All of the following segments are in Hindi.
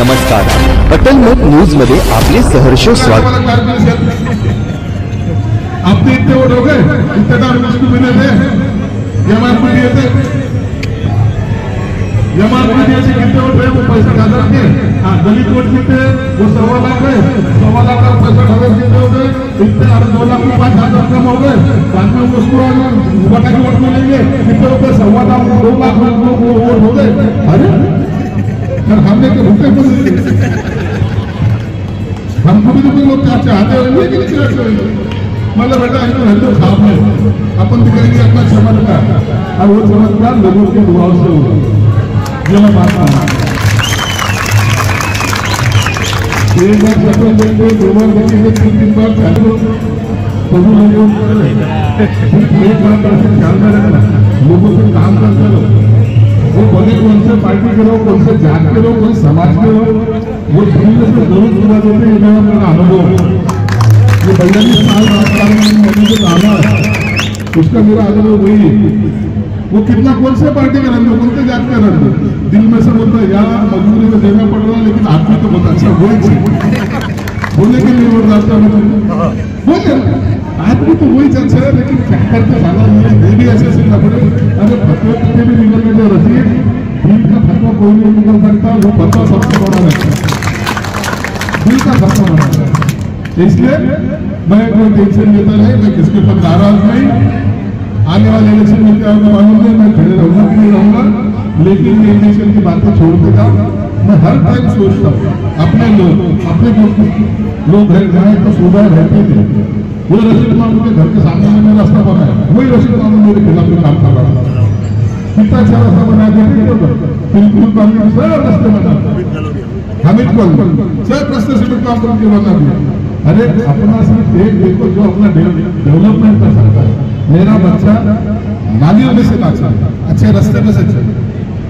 नमस्कार, अटल मत न्यूज मध्ये आपले सहर्ष स्वागत। आपने इतने वोट हो गए, इतना मुश्किल मिले थे एमआरपी दिए थे, एमआरपी दिए थे कितने वोट रहे वो पैसा हजार के। हाँ, दलित वोट कितने वो 1.25 लाख है, 1.25 लाख का 65,000 कितने हो गए, इतने 2 लाख में 5,000 कम हो गए। बाद में उसको बटा के वोट मिलेंगे कितने हो गए, 1.25 लाख 2 लाख वोट हो गए। अरे हमने तो रुपये हमको भी तो कोई लोग क्या चाहते होंगे कि नहीं चाहते होंगे। मतलब बेटा हिंदू खाप में अपन दिखाएंगे अपना चमत्कार, और वो चमत्कार लोगों के दुआओं से होगा। ये मैं बात करना एक बार पेट्रोल देंगे, 2 बार देंगे, 3 बार चालू सभी लोगों एक बार ख्याल में रखना, लोगों से काम करते रहो। वो बोले कौन से पार्टी के लोग, कौन से जात के लोग, कौन समाज के लोग, वो धीरे से जरूर पूरा देते हैं। ये मेरा अनुभव है। ये 42 साल राजकारण में मोदी को डाला है, उसका मेरा अनुभव वही है। वो कितना कौन से पार्टी का रंग हो, कौन से जात का रंग हो, दिल में से बोलता है यार मजबूरी में देना पड़ रहा है, लेकिन आदमी तो बहुत अच्छा बोले के लिए वोट डालता है। बोले आदमी तो वही अच्छा है, लेकिन क्या करते साला ये भी ऐसे सीखना पड़े। अरे फतवा कितने भी निकलने जो रसीद दिल का फतवा कोई नहीं निकल सकता, वो फतवा सबसे बड़ा रहता है, दिल का फतवा बड़ा रहता है। इसलिए मैं कोई टेंशन लेता नहीं, मैं किसके पर नाराज नहीं। आने वाले इलेक्शन में क्या होगा मालूम नहीं, मैं खड़े रहूंगा कि नहीं रहूंगा, लेकिन ये इलेक्शन की बातें छोड़ देगा। मैं हर टाइम सोचता हूँ अपने लोग, अपने लोग घर जाए तो सुबह रहते थे। वो रशीद मामू के घर के सामने मैंने रास्ता बनाया, वही रशीद मामू मेरे खिलाफ में काम कर रहा था। कितना अच्छा रास्ता बना दिया, बिल्कुल सब रास्ते बना, हामिद को सब रास्ते से काम करके बना दिया। अरे अपना सिर्फ एक देखो जो अपना डेवलपमेंट कर सकता है। मेरा बच्चा नालियों में से ना चले, अच्छे रास्ते में से चले,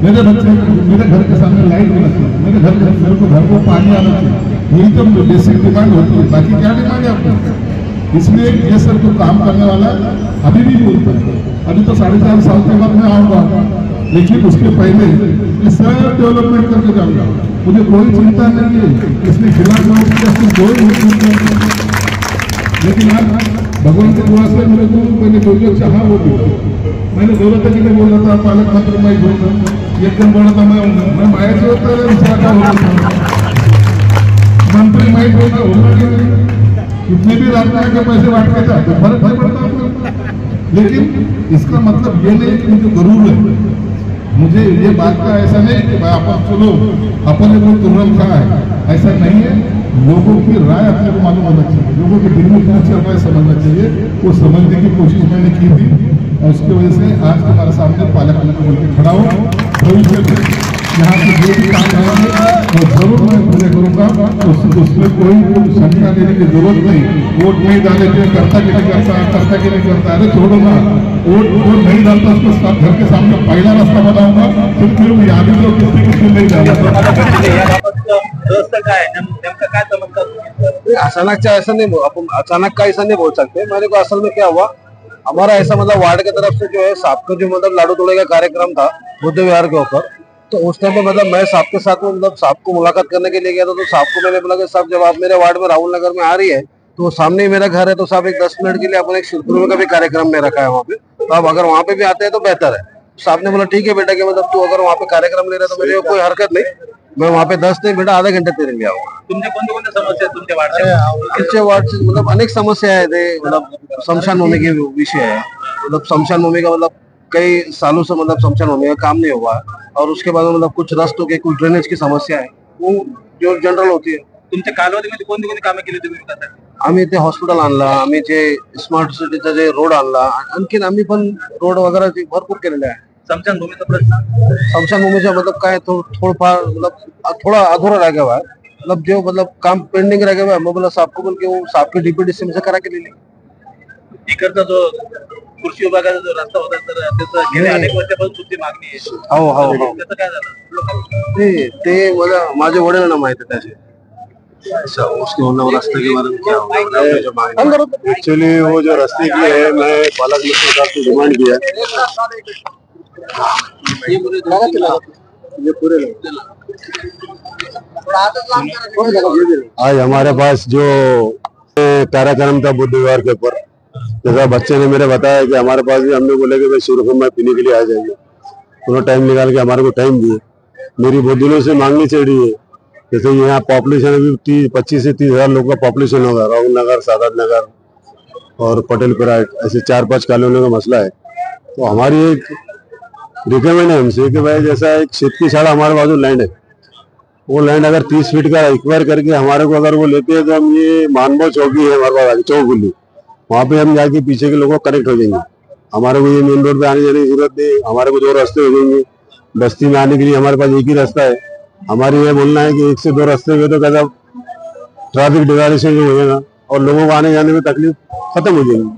मेरे बच्चे मेरे घर के सामने लाइट भी लगती है, मेरे घर को पानी आना चाहिए, यही तो बेसिक डिमांड होती है। बाकी क्या डिमांड है आपको? इसलिए ये सब जो काम करने वाला अभी भी बोलता है। अभी तो 4.5 साल के बाद मैं आऊँगा, लेकिन उसके पहले ये सब डेवलपमेंट करके जाऊँगा। मुझे कोई चिंता नहीं है, इसलिए खिलाफ कोई चिंता नहीं। लेकिन आज भगवान की दुआ से मेरे को मैंने जो चाहा वो भी, मैंने दौलत के लिए बोला था पालक मंत्री मैं बोलता एकदम बोला था, मैं माया से होता है मंत्री मैं बोलता होना कि नहीं, कितने भी राजनाय के पैसे बांट के था तो फर्क नहीं पड़ता। लेकिन इसका मतलब ये नहीं कि मुझे जरूर है, मुझे ये बात का ऐसा नहीं कि भाई अपन चलो अपन ने कोई तुरंत कहा है, ऐसा नहीं है। लोगों की राय अपने को मालूम होना चाहिए, लोगों के दिल में क्या चल रहा है समझना चाहिए। वो समझने की कोशिश मैंने की थी, और उसकी वजह से आज तुम्हारे सामने पालक मंत्री बन के खड़ा हूँ। भविष्य में यहाँ से जो भी काम करेंगे वो जरूर मैं पूरे करूँगा, उसमें कोई शंका लेने की जरूरत नहीं। वोट नहीं डाले के करता कि नहीं करता कि नहीं करता, अरे छोड़ो ना, वोट नहीं डालता उसको घर के सामने पहला रास्ता बनाऊंगा, फिर क्यों यहाँ भी लोग किसने नहीं डाला। अचानक से ऐसा नहीं, अपन अचानक का ऐसा नहीं बोल सकते। मेरे को असल में क्या हुआ, हमारा ऐसा मतलब वार्ड की तरफ से जो है साहब का जो मतलब लाडू तोड़े का कार्यक्रम था बुद्ध विहार के ऊपर, तो उस टाइम पे मतलब मैं साहब के साथ में मतलब साहब को मुलाकात करने के लिए गया था। तो साहब को मैंने बोला कि साहब जब आप मेरे वार्ड में राहुल नगर में आ रही है तो सामने ही मेरा घर है, तो साहब एक 10 मिनट के लिए अपन एक शिवपुर का भी कार्यक्रम में रखा है वहाँ पे, तो आप अगर वहाँ पे भी आते हैं तो बेहतर है। साहब ने बोला ठीक है बेटा, कि मतलब तू अगर वहाँ पे कार्यक्रम ले रहा है तो मेरे कोई हरकत नहीं, मैं वहाँ पे 10 नहीं बेटा आधा घंटे तेरे लिए आऊंगा। तुमचे कोणते समस्या तुमच्या वार्ड से मतलब अनेक समस्या है थे, मतलब शमशान भूमि के विषय है। मतलब शमशान भूमि का मतलब कई सालों से मतलब शमशान भूमि का काम नहीं हुआ, और उसके बाद मतलब कुछ रस्तों के कुछ ड्रेनेज की समस्या है, वो जो जनरल होती है। तुमच्या कालावधीमध्ये कोणती कामे केली तुम्ही विकासासाठी? आम्ही ते हॉस्पिटल आणला, आम्ही जे स्मार्ट सिटीचा जे रोड आणला, आणखीन आम्ही पण रोड वगैरे भरपूर केलेले आहे। शमशान भूमीचा प्रश्न, शमशान भूमीचा मतलब काय थोड़ा मतलब थोड़ा अधूरा रह गया है, मतलब जो मतलब काम पेंडिंग रह गया है, मैं बोला साहब को बोल के वो साहब के डीपीडीसी में से करा के ले ली। इकडचा जो कृषी विभागाचा जो रस्ता होता तर त्याचं गेल्या अनेक वर्षापासून तुमची मागणी आहे, हो त्याचं काय झालं? ते मला माझे वडिलांना माहिती आहे त्याचे। अच्छा, उसके होने वाला रास्ते के बारे में क्या होगा? एक्चुअली वो जो रास्ते की है, मैं पालक मित्र साहब को डिमांड किया, ये पूरे आज हमारे पास जो कार्यक्रम था बुधवार के ऊपर, जैसा बच्चे ने मेरे बताया कि हमारे पास भी, हमने बोले कि भाई शुरू में पीने के लिए आ जाएंगे। उन्होंने टाइम निकाल के हमारे को टाइम दिए। मेरी बहुत दिनों से मांगनी चढ़ रही है। जैसे यहाँ पॉपुलेशन अभी 25 से 30 हजार लोग का पॉपुलेशन होगा। राहुल नगर, सादात नगर और पटेलपुरा, ऐसे 4-5 कॉलोनियों का मसला है। तो हमारी एक रिकमेंड है हमसे कि भाई जैसा एक शेतकी शाला हमारे बाजू लैंड है, वो लैंड अगर 30 फीट का एक्वायर करके हमारे को अगर वो लेते हैं तो हम ये मानभो चौकी है हमारे पास चौक गुल्ली, वहाँ पे हम जाके पीछे के लोगों को कनेक्ट हो जाएंगे। हमारे को ये मेन रोड पे आने जाने की जरूरत नहीं। हमारे को 2 रास्ते हो जाएंगे। बस्ती में आने के लिए हमारे पास एक ही रास्ता है। हमारी ये बोलना है कि 1 से 2 रास्ते हुए तो कैसा ट्रैफिक डिवाइडेशन हो जाएगा और लोगों को आने जाने में तकलीफ खत्म हो जाएगी।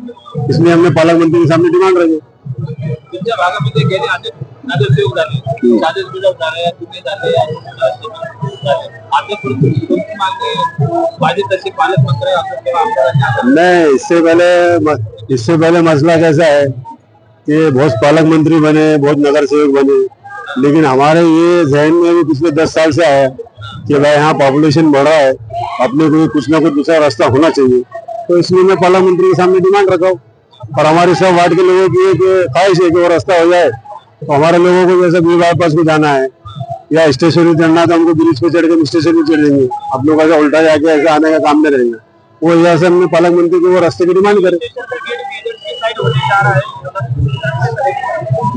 इसलिए हमने पालकमंत्री के सामने डिमांड रखी। तुमच्या भागामध्ये गेले अनेक नगरसेवक झाले, राजेश गुजरात झाले, तुम्ही झाले, आता कोणती मागणी पाहिजे तशी पालकमंत्री असं किंवा आमदारांनी? नहीं, इससे पहले मसला कैसा है कि बहुत पालक मंत्री बने, बहुत नगर सेवक बने, लेकिन हमारे ये जहन में भी पिछले 10 साल से आया कि भाई यहाँ पॉपुलेशन बढ़ रहा है, अपने को कुछ ना कुछ दूसरा रास्ता होना चाहिए। तो इसलिए मैं पालक मंत्री के सामने डिमांड रखा हूँ। और हमारे सब वार्ड के लोगों की एक ख्वाहिश है कि वो रास्ता हो जाए। तो हमारे लोगों को जैसे ब्रिज बाईपास को जाना है या स्टेशन पे चढ़ना, तो हमको ब्रिज पे चढ़ के स्टेशन पे चढ़ देंगे। आप लोग ऐसा उल्टा जाके ऐसे आने का काम नहीं रहेंगे। वो यहाँ से हमने पालक मंत्री को वो रास्ते की डिमांड करे।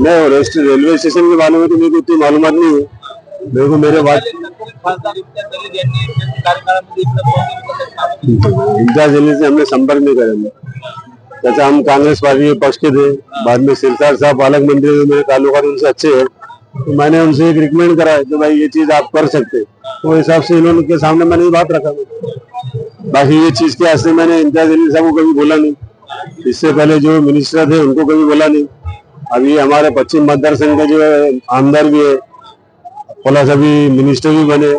नहीं, रेलवे स्टेशन के बारे में तो मेरे को इतनी मालूमात नहीं है। मेरे को मेरे बात इम्तियाज जलील से हमने संपर्क नहीं करेंगे। जैसा हम कांग्रेस पार्टी के पक्ष के थे, बाद में सिरसार साहब पालक मंत्री थे, मेरे ताल्लुकात उनसे अच्छे हैं, तो मैंने उनसे एक रिकमेंड करा है कि भाई ये चीज आप कर सकते। तो हिसाब से इन्होंने के सामने मैंने ये बात रखा। बाकी ये चीज के वास्ते मैंने इम्तियाज जलील साहब को कभी बोला नहीं। इससे पहले जो मिनिस्टर थे उनको कभी बोला नहीं। अभी हमारे पश्चिम मतदार संघ के जो आमदार भी है, प्लस अभी मिनिस्टर भी बने,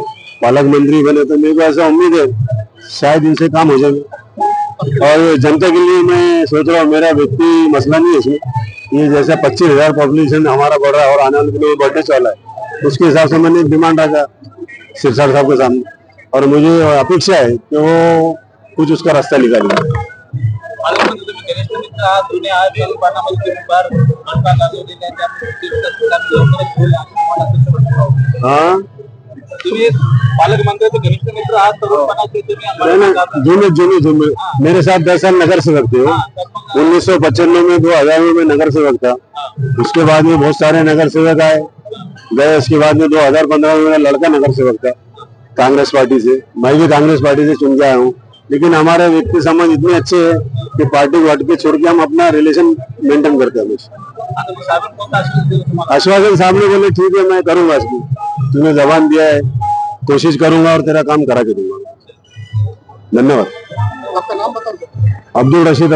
पालक मंत्री बने, तो मेरे को ऐसा उम्मीद है शायद इनसे काम हो जाएगा। और जनता के लिए मैं सोच रहा हूँ, मेरा व्यक्ति मसला नहीं है इसमें। ये जैसा 25,000 पॉपुलेशन हमारा बढ़ रहा है और आने वाले दिनों में बढ़ने वाला है, उसके हिसाब से मैंने डिमांड रखा सिरसार साहब के सामने। और मुझे अपेक्षा है कि वो कुछ उसका रास्ता निकालेगा। हाँ, पालक मंत्री तो घनिष्ठ मित्र आहात, जुमे मेरे साथ 10 साल नगर सेवक थे। 1995 में 2000 में मैं नगर सेवक था। उसके बाद में बहुत सारे नगर सेवक आए गए। उसके बाद में 2015 में मेरा लड़का नगर सेवक था कांग्रेस पार्टी से। मैं भी कांग्रेस पार्टी से चुन के आया हूँ। लेकिन हमारे व्यक्ति समाज इतने अच्छे हैं कि पार्टी वाट के छोड़ के हम अपना रिलेशन मेंटेन करते हैं। आश्वासन सामने बोले ठीक है मैं करूंगा, इसमें तूने जबान दिया है, कोशिश करूंगा और तेरा काम करा के दूंगा। धन्यवाद। आपका नाम बताओ। अब्दुल रशीद।